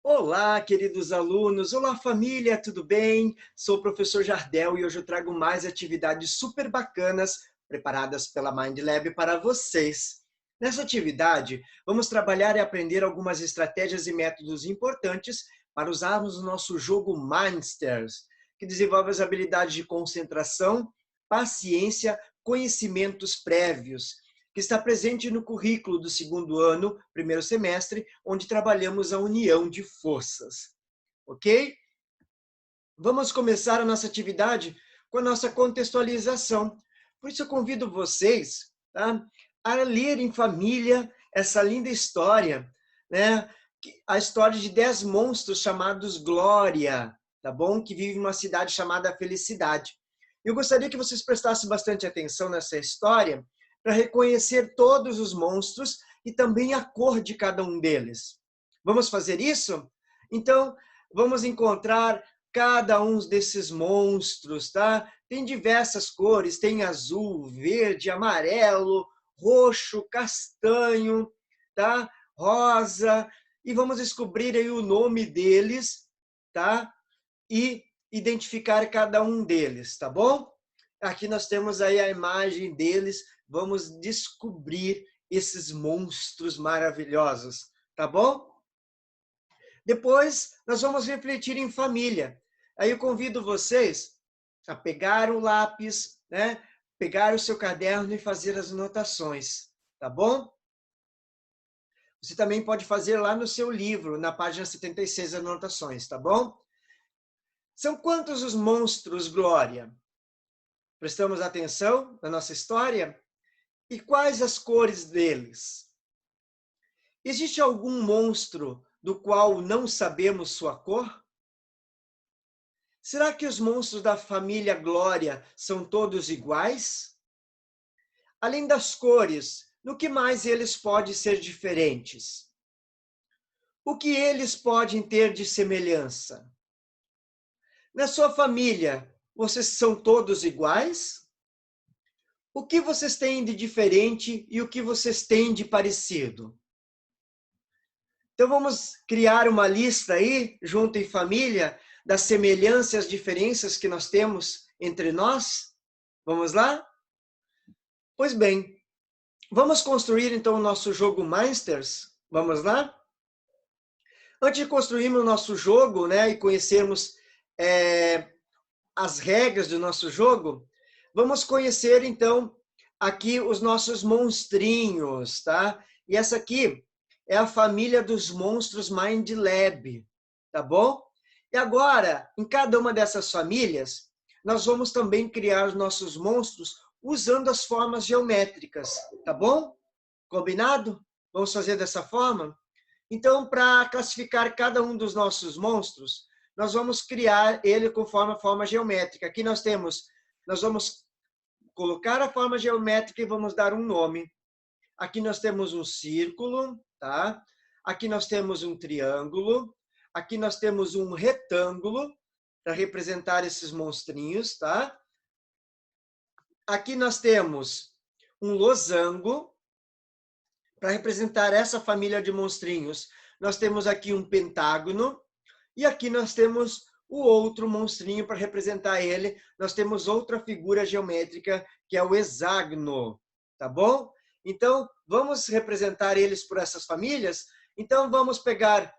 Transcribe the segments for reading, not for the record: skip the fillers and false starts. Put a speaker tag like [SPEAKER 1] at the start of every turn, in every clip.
[SPEAKER 1] Olá, queridos alunos! Olá, família! Tudo bem? Sou o professor Jardel e hoje eu trago mais atividades super bacanas preparadas pela Mind Lab para vocês. Nessa atividade, vamos trabalhar e aprender algumas estratégias e métodos importantes para usarmos o nosso jogo Mindsters, que desenvolve as habilidades de concentração, paciência, conhecimentos prévios, que está presente no currículo do segundo ano, primeiro semestre, onde trabalhamos a união de forças. Ok? Vamos começar a nossa atividade com a nossa contextualização. Por isso eu convido vocês, tá, a ler em família essa linda história, né? A história de 10 monstros chamados Glória, tá bom? Que vivem numa cidade chamada Felicidade. Eu gostaria que vocês prestassem bastante atenção nessa história para reconhecer todos os monstros e também a cor de cada um deles. Vamos fazer isso? Então, vamos encontrar cada um desses monstros, tá? Tem diversas cores, tem azul, verde, amarelo, roxo, castanho, tá? Rosa, e vamos descobrir aí o nome deles, tá? E identificar cada um deles, tá bom? Aqui nós temos aí a imagem deles, vamos descobrir esses monstros maravilhosos, tá bom? Depois, nós vamos refletir em família. Aí eu convido vocês a pegar o lápis, né? Pegar o seu caderno e fazer as anotações, tá bom? Você também pode fazer lá no seu livro, na página 76, anotações, tá bom? São quantos os monstros, Glória? Prestamos atenção na nossa história? E quais as cores deles? Existe algum monstro do qual não sabemos sua cor? Será que os monstros da família Glória são todos iguais? Além das cores, no que mais eles podem ser diferentes? O que eles podem ter de semelhança? Na sua família, vocês são todos iguais? O que vocês têm de diferente e o que vocês têm de parecido? Então vamos criar uma lista aí, junto em família, das semelhanças e as diferenças que nós temos entre nós? Vamos lá? Pois bem, vamos construir então o nosso jogo Mindsters? Vamos lá? Antes de construirmos o nosso jogo, né, e conhecermos as regras do nosso jogo, vamos conhecer então aqui os nossos monstrinhos, tá? E essa aqui é a família dos monstros Mind Lab, tá bom? E agora, em cada uma dessas famílias, nós vamos também criar os nossos monstros usando as formas geométricas, tá bom? Combinado? Vamos fazer dessa forma? Então, para classificar cada um dos nossos monstros, nós vamos criar ele conforme a forma geométrica. Aqui nós vamos colocar a forma geométrica e vamos dar um nome. Aqui nós temos um círculo, tá? Aqui nós temos um triângulo. Aqui nós temos um retângulo para representar esses monstrinhos, tá? Aqui nós temos um losango para representar essa família de monstrinhos. Nós temos aqui um pentágono e aqui nós temos o outro monstrinho para representar ele. Nós temos outra figura geométrica que é o hexágono, tá bom? Então, vamos representar eles por essas famílias. Então, vamos pegar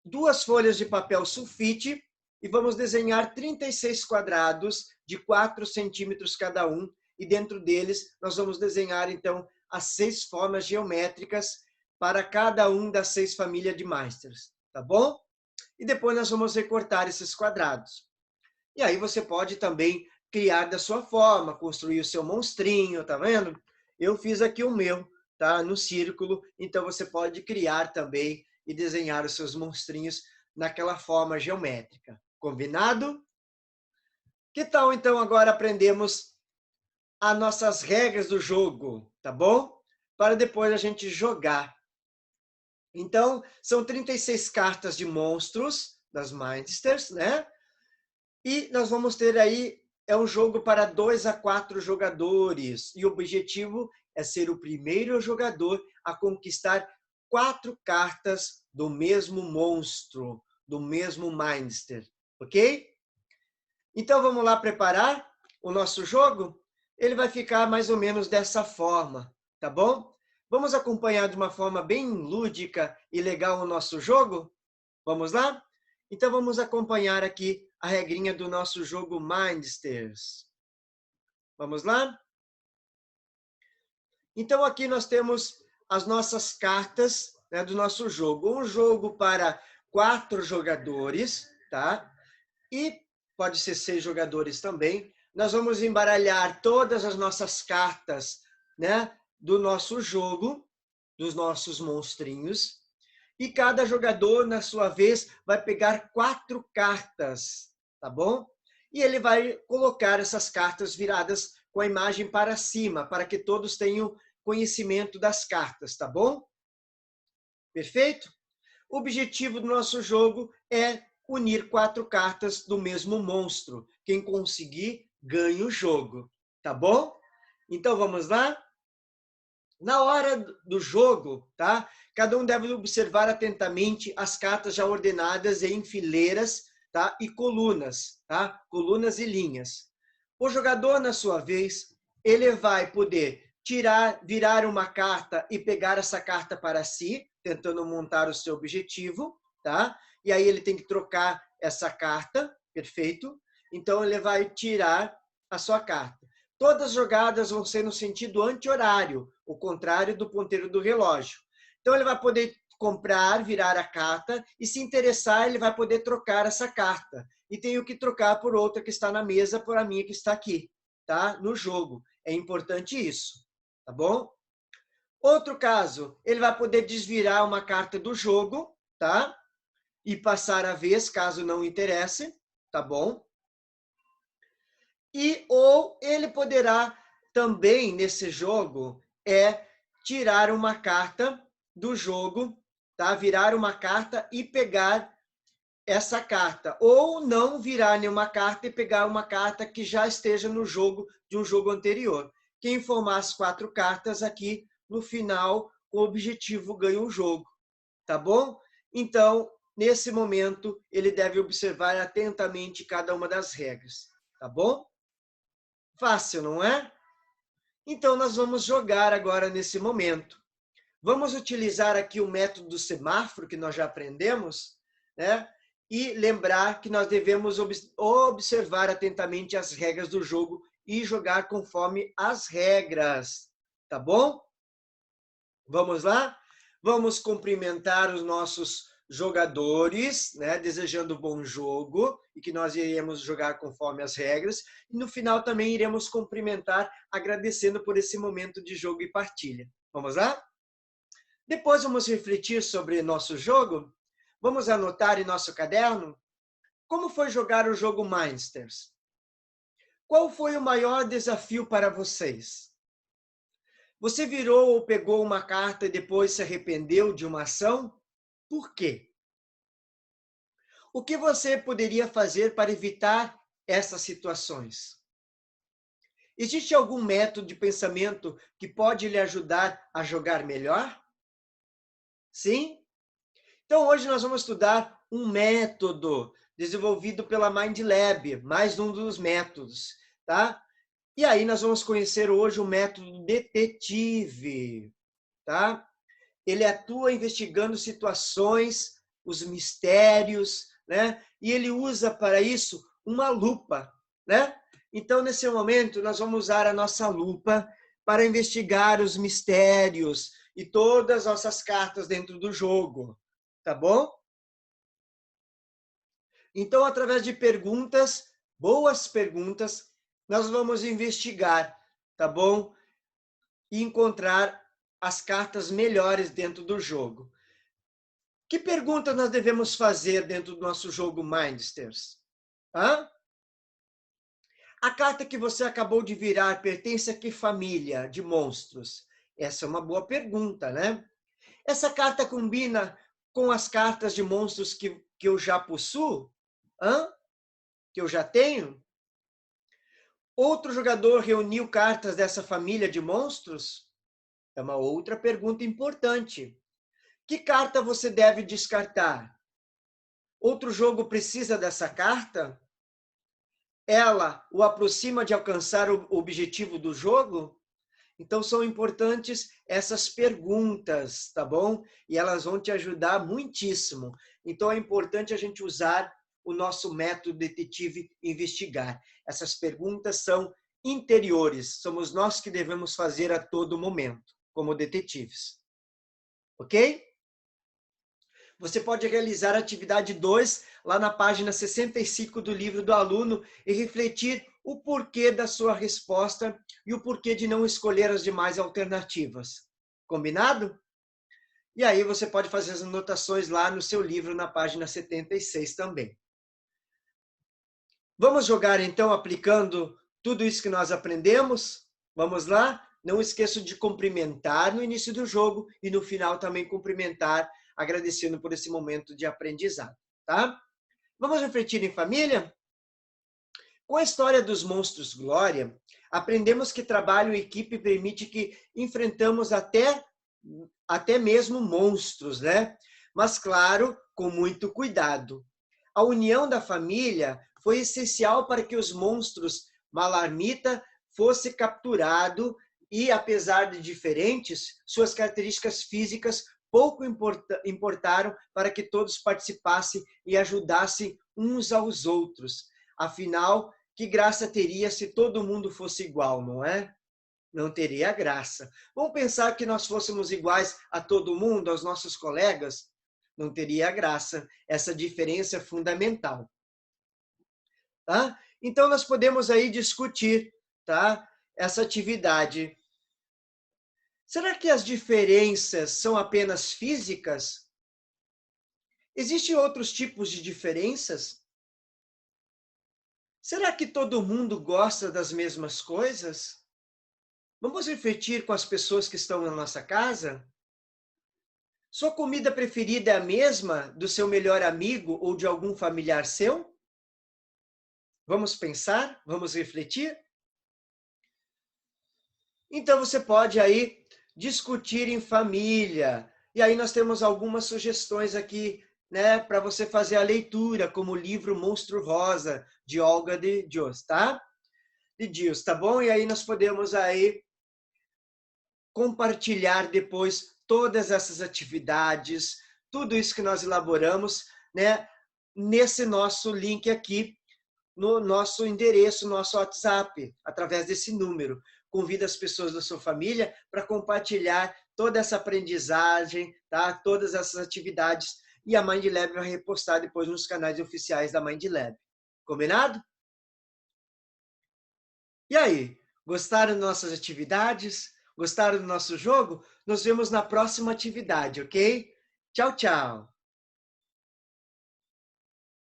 [SPEAKER 1] 2 folhas de papel sulfite e vamos desenhar 36 quadrados de 4 centímetros cada um. E dentro deles, nós vamos desenhar, então, as 6 formas geométricas para cada um das 6 famílias de Mindsters, tá bom? E depois nós vamos recortar esses quadrados. E aí você pode também criar da sua forma, construir o seu monstrinho, tá vendo? Eu fiz aqui o meu, tá? No círculo, então você pode criar também e desenhar os seus monstrinhos naquela forma geométrica. Combinado? Que tal, então, agora aprendemos as nossas regras do jogo, tá bom? Para depois a gente jogar. Então, são 36 cartas de monstros das Mindsters, né? E nós vamos ter aí, é um jogo para 2 a 4 jogadores. E o objetivo é ser o primeiro jogador a conquistar 4 cartas do mesmo monstro, do mesmo Mindster, ok? Então, vamos lá preparar o nosso jogo? Ele vai ficar mais ou menos dessa forma, tá bom? Vamos acompanhar de uma forma bem lúdica e legal o nosso jogo? Vamos lá? Então, vamos acompanhar aqui a regrinha do nosso jogo Mindsters. Vamos lá? Então, aqui nós temos as nossas cartas, né, do nosso jogo. Um jogo para 4 jogadores, tá? E pode ser 6 jogadores também. Nós vamos embaralhar todas as nossas cartas, né, do nosso jogo, dos nossos monstrinhos. E cada jogador, na sua vez, vai pegar 4 cartas, tá bom? E ele vai colocar essas cartas viradas com a imagem para cima, para que todos tenham conhecimento das cartas, tá bom? Perfeito? O objetivo do nosso jogo é unir 4 cartas do mesmo monstro. Quem conseguir, ganha o jogo, tá bom? Então, vamos lá? Na hora do jogo, tá? Cada um deve observar atentamente as cartas já ordenadas em fileiras, tá? E colunas, tá? Colunas e linhas. O jogador, na sua vez, ele vai poder virar uma carta e pegar essa carta para si, tentando montar o seu objetivo, tá? E aí ele tem que trocar essa carta, perfeito? Então ele vai tirar a sua carta. Todas as jogadas vão ser no sentido anti-horário, o contrário do ponteiro do relógio. Então, ele vai poder comprar, virar a carta, e se interessar, ele vai poder trocar essa carta. E tenho que trocar por outra que está na mesa, por a minha que está aqui, tá? No jogo. É importante isso, tá bom? Outro caso, ele vai poder desvirar uma carta do jogo, tá? E passar a vez, caso não interesse, tá bom? Ou ele poderá também, nesse jogo, tirar uma carta do jogo, tá? Virar uma carta e pegar essa carta. Ou não virar nenhuma carta e pegar uma carta que já esteja no jogo de um jogo anterior. Quem formar as 4 cartas aqui, no final, o objetivo ganha o jogo. Tá bom? Então, nesse momento, ele deve observar atentamente cada uma das regras. Tá bom? Fácil, não é? Então, nós vamos jogar agora nesse momento. Vamos utilizar aqui o método do semáforo, que nós já aprendemos, né? E lembrar que nós devemos observar atentamente as regras do jogo e jogar conforme as regras, tá bom? Vamos lá? Vamos cumprimentar os nossos jogadores, né? Desejando bom jogo e que nós iremos jogar conforme as regras. E no final também iremos cumprimentar, agradecendo por esse momento de jogo e partilha. Vamos lá? Depois vamos refletir sobre nosso jogo. Vamos anotar em nosso caderno como foi jogar o jogo Mindsters. Qual foi o maior desafio para vocês? Você virou ou pegou uma carta e depois se arrependeu de uma ação? Por quê? O que você poderia fazer para evitar essas situações? Existe algum método de pensamento que pode lhe ajudar a jogar melhor? Sim? Então, hoje nós vamos estudar um método desenvolvido pela Mind Lab, mais um dos métodos, tá? E aí nós vamos conhecer hoje o método detetive, tá? Ele atua investigando situações, os mistérios, né? E ele usa para isso uma lupa, né? Então, nesse momento, nós vamos usar a nossa lupa para investigar os mistérios e todas as nossas cartas dentro do jogo, tá bom? Então, através de perguntas, boas perguntas, nós vamos investigar, tá bom? E encontrar as cartas melhores dentro do jogo. Que perguntas nós devemos fazer dentro do nosso jogo Mindsters? Hã? A carta que você acabou de virar pertence a que família de monstros? Essa é uma boa pergunta, né? Essa carta combina com as cartas de monstros que eu já possuo? Hã? Que eu já tenho? Outro jogador reuniu cartas dessa família de monstros? É uma outra pergunta importante. Que carta você deve descartar? Outro jogo precisa dessa carta? Ela o aproxima de alcançar o objetivo do jogo? Então, são importantes essas perguntas, tá bom? E elas vão te ajudar muitíssimo. Então, é importante a gente usar o nosso método detetive investigar. Essas perguntas são interiores, somos nós que devemos fazer a todo momento, como detetives. Ok? Você pode realizar a atividade 2 lá na página 65 do livro do aluno e refletir o porquê da sua resposta e o porquê de não escolher as demais alternativas. Combinado? E aí você pode fazer as anotações lá no seu livro na página 76 também. Vamos jogar então aplicando tudo isso que nós aprendemos? Vamos lá? Não esqueça de cumprimentar no início do jogo e no final também cumprimentar, agradecendo por esse momento de aprendizado, tá? Vamos refletir em família? Com a história dos monstros Glória, aprendemos que trabalho em equipe permite que enfrentamos até mesmo monstros, né? Mas, claro, com muito cuidado. A união da família foi essencial para que os monstros Malamita fosse capturado e, apesar de diferentes, suas características físicas pouco importaram para que todos participassem e ajudassem uns aos outros. Afinal, que graça teria se todo mundo fosse igual, não é? Não teria graça. Vamos pensar que nós fôssemos iguais a todo mundo, aos nossos colegas? Não teria graça. Essa diferença é fundamental. Tá? Então, nós podemos aí discutir, tá? Essa atividade. Será que as diferenças são apenas físicas? Existem outros tipos de diferenças? Será que todo mundo gosta das mesmas coisas? Vamos refletir com as pessoas que estão na nossa casa? Sua comida preferida é a mesma do seu melhor amigo ou de algum familiar seu? Vamos pensar? Vamos refletir? Então você pode aí discutir em família. E aí nós temos algumas sugestões aqui, né, para você fazer a leitura, como o livro Monstro Rosa, de Olga de Dios, tá? De Dios, tá bom? E aí nós podemos aí compartilhar depois todas essas atividades, tudo isso que nós elaboramos, né, nesse nosso link aqui, no nosso endereço, nosso WhatsApp, através desse número. Convida as pessoas da sua família para compartilhar toda essa aprendizagem, tá? Todas essas atividades, e a MindLab vai repostar depois nos canais oficiais da MindLab. Combinado? E aí, gostaram das nossas atividades? Gostaram do nosso jogo? Nos vemos na próxima atividade, ok? Tchau, tchau!